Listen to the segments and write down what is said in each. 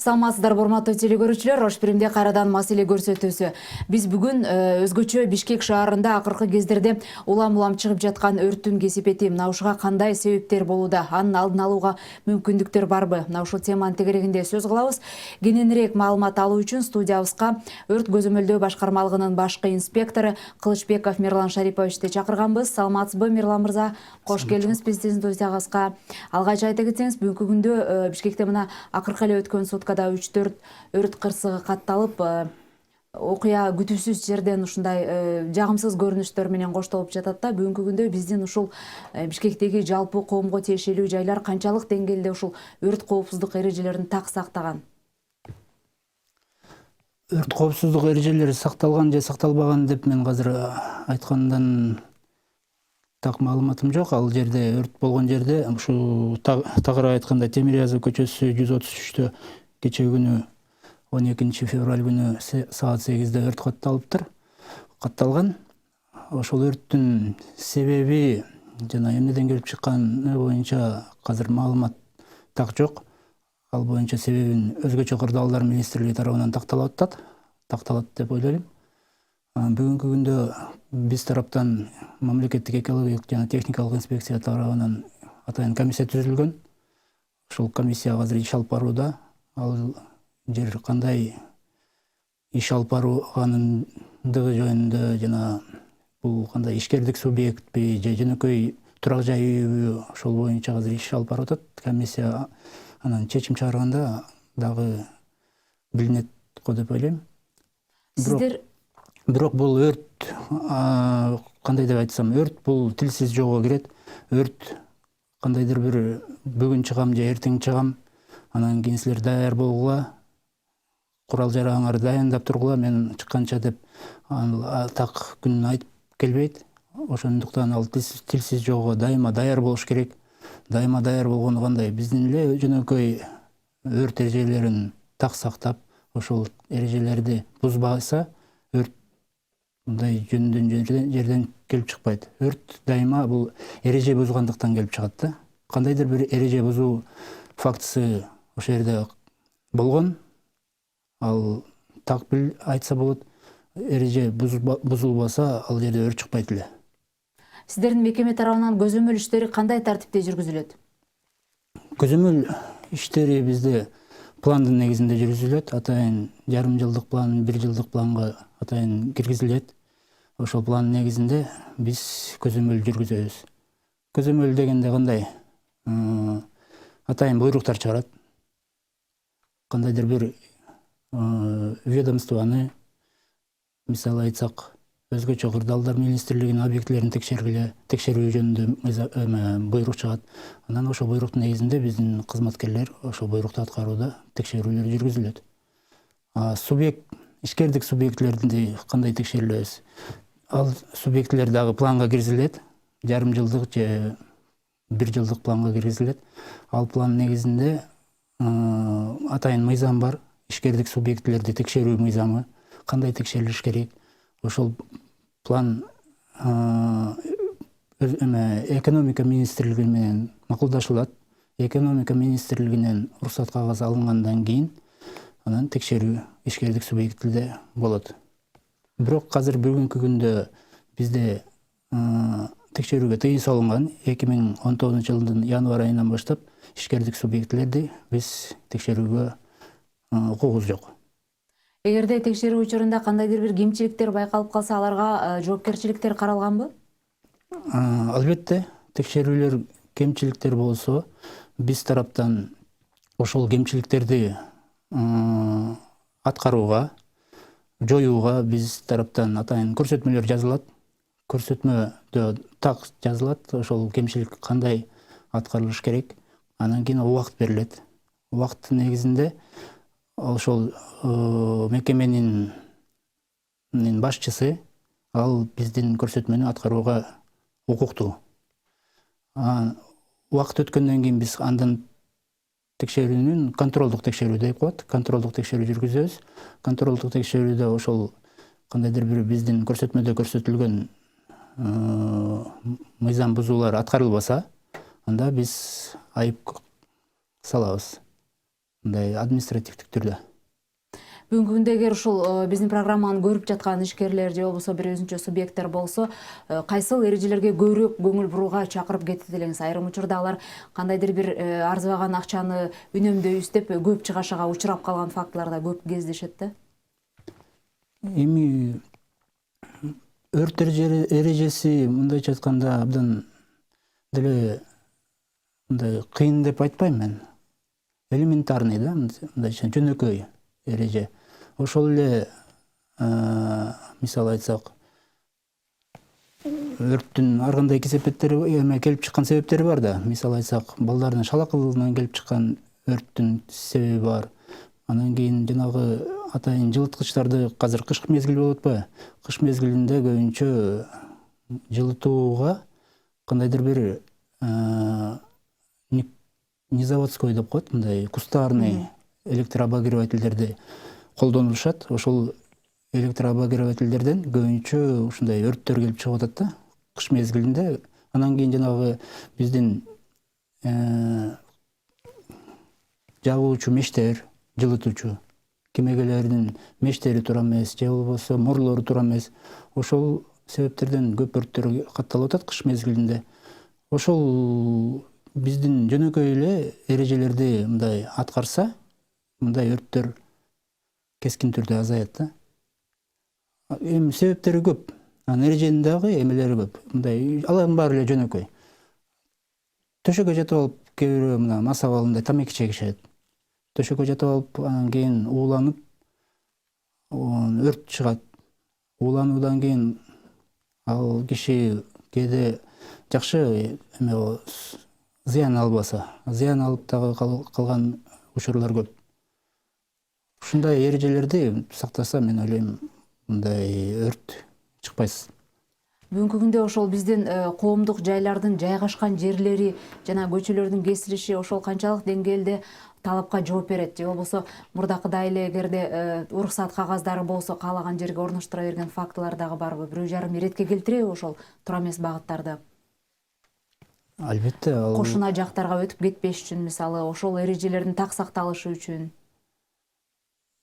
Саламатсыздар урматтуу телекөрүүчүлөр, Ош Биримде кайрадан маселе көрсөтүүсү. Биз бүгүн өзгөчө Бишкек шаарында акыркы кездерде улам чыгып жаткан өрттүн кесепети мына ушуга кандай себептер болууда, анын алдын алууга мүмкүндүктөр барбы? Мына ушул теманын тегерегинде сөз кылабыз. Кененирээк маалымат алуу үчүн студиябызга өрт көзөмөлдөө башкармалыгынын башкы инспектору Кылычбеков Мирлан Шариповичти чакырганбыз. Саламатсызбы, Мирлан мырза? Кош келдиңиз биздин студиябызга. Алгач айта кетсеңиз, бүгүнкү күндө Бишкекте мына акыркы эле өткөн суткада 3-4 өрт кырсыгы катталып, окуя күтүүсүз жерден ушундай жагымсыз көрүнүштөр менен коштолуп жатат да. Бүгүнкү күндө биздин ушул Бишкектеги жалпы коомго тиешелүү жайлар канчалык деңгээлде ушул өрт коопсуздук эрежелерин так сактаган? Өрт коопсуздук эрежелери сакталган же сакталбаган деп мен азыр айткандан так маалыматым жок. Ал жерде өрт болгон жерде ушу тагыраак айтканда Темирязев көчөсү 133-тө кечээ күнү 12 февраль күнү саат 8-де өрт катталган. Ошол өрттүн себеби жана эмнеден келип чыкканы боюнча азыр маалымат так жок. Ал боюнча себебин өзгөчө кырдаалдар министрлиги тарабынан такталат деп ойлойм. Бүгүнкү күндө биз тараптан мамлекеттик экологиялык жана техникалык инспекция тарабынан атайын комиссия түзүлгөн. Ошол комиссия азыр иш алып барууда. Ал жер кандай иш алып барганындыгы жөнүндө жана бул кандай ишкердик субъектпи же жөнөкөй турак жай үйбү, ошол боюнча азыр иш алып барып атат. Комиссия анан чечим чыгарганда дагы билинет го деп ойлойм. Бирок бул өрт, кандай деп айтсам, өрт бул тилсиз жоого кирет. Өрт кандайдыр бир бүгүн чыгам же эртең чыгам, анан кийин силер даяр болгула, курал жарагыңарды дайындап тургула, мен чыкканча деп так күнүн айтып келбейт. Ошондуктан ал тилсиз жоого дайыма даяр болуш керек. Дайыма даяр болгону кандай? Биздин эле жөнөкөй өрт эрежелерин так сактап, ошол эрежелерди бузбаса, өрт мындай жөндөн жерден келип чыкпайт. Өрт дайыма бул эреже бузгандыктан келип чыгат да. Кандайдыр бир эреже бузуу фактысы ошол жерде болгон. Ал так айтса болот. Эреже бузулбаса, ал жерде өрт чыкпайт эле. Сиздердин мекеме тарабынан көзөмөл иштери кандай тартипте жүргүзүлөт? Көзөмөл иштери бизде пландын негизинде жүргүзүлөт. Атайын жарым жылдык план, 1 жылдык планга атайын киргизилет. Ошол план негизинде биз көзөмөл жүргүзөбүз. Көзөмөл дегенде кандай? Атайын буйруктар чыгарат. Кандайдыр бир ведомствоны, мисалы айтсак, өзгөчө кырдаалдар министрлигинин объектилерин текшерүү жөнүндө буйрук чыгат. Анан ошол буйруктун негизинде биздин кызматкерлер ошол буйрукту аткарууда текшерүүлөр жүргүзүлөт. Ишкердик субъектилерди кандай текшерилебиз? Ал субъектилер дагы планга киргизилет. Жарым жылдык же 1 жылдык планга киргизилет. Ал план негизинде атайын мыйзам бар. Ишкердик субъектилерди текшерүү мыйзамы, кандай текшерилиш керек. Ошол план экономика министрлиги менен макулдашылат. Экономика министрлигинен уруксат кагазы алынгандан кийин анан текшерүү ишкердик субъектилде болот. Бирок азыр бүгүнкү күндө бизде текшерүүгө тыюу салынган. 2019 жылдын январь айынан баштап ишкердик субъектилерди биз текшерүүгө укугубуз жок. Эгерде текшерүү учурунда кандайдыр бир кемчиликтер байкалып калса, аларга жоопкерчиликтер каралганбы? Албетте, текшерүүлөр кемчиликтер болсо, биз тараптан ошол кемчиликтерди аткарууга, жоюуга биз тараптан атайын көрсөтмөлөр жазылат. Көрсөтмөдө так жазылат, ошол кемчилик кандай аткарылыш керек. Анан кийин убакыт берилет. Убакыттын негизинде ошол мекеменин башчысы ал биздин көрсөтмөнү аткарууга укуктуу. Убакыт өткөндөн кийин биз андан текшерүүнүн контролдук текшерүү деп коет. Контролдук текшерүү жүргүзөбүз. Контролдук текшерүүдө ошол кандайдыр бир биздин көрсөтмөдө көрсөтүлгөн мыйзам бузуулар аткарылбаса, анда биз айып салабыз. мындай административдик түрдө. Бүгүнкү күндө эгер ушул биздин программаны көрүп жаткан ишкерлер же болбосо бир өзүнчө субъекттер болсо, кайсыл эрежелерге көбүрөөк көңүл буруга чакырып кетет элеңиз? Айрым учурда алар кандайдыр бир арзыбаган акчаны үнөмдөйбүз деп көп чыгашага учурап калган фактылар да көп кездешет да. Эми өрт эрежеси мындайча айтканда абдан деле мындай кыйын деп айтпайм мен. Элементарный да, мындайча жөнөкөй эреже. Ошол эле мисалы айтсак, өрттүн ар кандай кесепеттери, келип чыккан себептери бар да. Мисалы айтсак, балдардын шалакылыгынан келип чыккан өрттүн себеби бар. Анан кийин жанагы атайын жылыткычтарды, азыр кыш мезгили болуп атпайбы? Кыш мезгилинде көбүнчө жылытууга кандайдыр бир незаводской деп коет, мындай кустарный электрообогревательдерди колдонулушат. Ошол электрообогревательдерден көбүнчө ушундай өрттөр келип чыгып атат да кыш мезгилинде. Анан кийин жанагы биздин жагуучу мештер, жылытуучу кемегелердин мештери туура эмес, же болбосо морлору туура эмес. Ошол себептерден көп өрттөр катталып атат кыш мезгилинде. Ошол биздин жөнөкөй эле эрежелерди мындай аткарса, мындай өрттөр кескин түрдө азаят да. Эми себептери көп. Анын эреженин дагы эмелери көп. Мындай алардын баары эле жөнөкөй. Төшөккө жатып алып, кээ бирөө мына мас абалында тамеки чегишет. Төшөккө жатып алып, анан кийин ууланып, өрт чыгат. Уулануудан кийин ал киши кээде жакшы эме зыян албаса, зыян алып дагы калган учурлар көп. Ушундай эрежелерди сактаса, мен ойлойм, мындай өрт чыкпайсыз. Бүгүнкү күндө ошол биздин коомдук жайлардын жайгашкан жерлери жана көчөлөрдүн кесилиши ошол канчалык деңгээлде талапка жооп берет? Же болбосо мурдакыдай эле эгерде уруксат кагаздары болсо каалаган жерге орноштура берген фактылар дагы барбы? Бирөө жарым иретке келтиреби ошол туура эмес багыттарды? Албетте, ал Кошуна жактарга өтүп кетпеш үчүн, мисалы, ошол эрежелердин так сакталышы үчүн.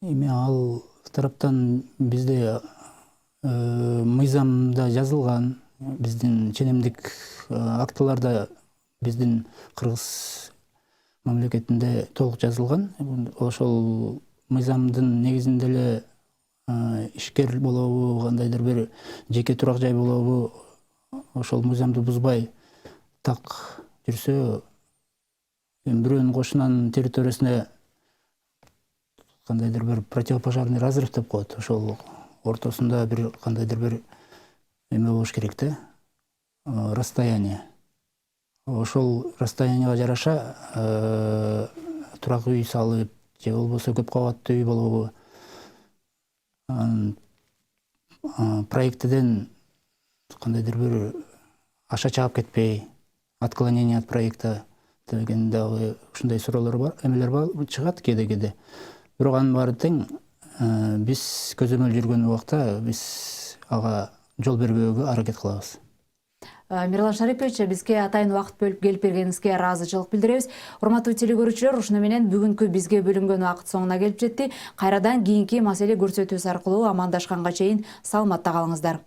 эми ал тараптан бизде мыйзамда жазылган, биздин ченемдик актыларда биздин Кыргыз мамлекетинде толук жазылган. Ошол мыйзамдын негизинде эле ишкер болобу, кандайдыр бир жеке турак жай болобу, ошол мыйзамды бузбай так жүрсө, бирөөнүн кошунанын территориясына кандайдыр бир противопожарный разрыв деп коет. Ошол ортосунда бир кандайдыр бир эме болуш керек да, расстояние. Ошол расстоянияга жараша турак үй салып, же болбосо көп кабаттуу үй болобу, проектиден кандайдыр бир аша чаап кетпей, отклонение от проекта деген дагы ушундай суроолор бар, эмелер бар, чыгат кээде. Бирок анын баары тең биз көзөмөл жүргөн убакта биз ага жол бербөөгө аракет кылабыз. Мирлан Шарипович, бизге атайын убакыт бөлүп келип бергениңизге ыраазычылык билдиребиз. Урматтуу телекөрүүчүлөр, ушуну менен бүгүнкү бизге бөлүнгөн убакыт соңуна келип жетти. Кайрадан кийинки маселе көрсөтүүсү аркылуу амандашканга чейин саламатта калыңыздар.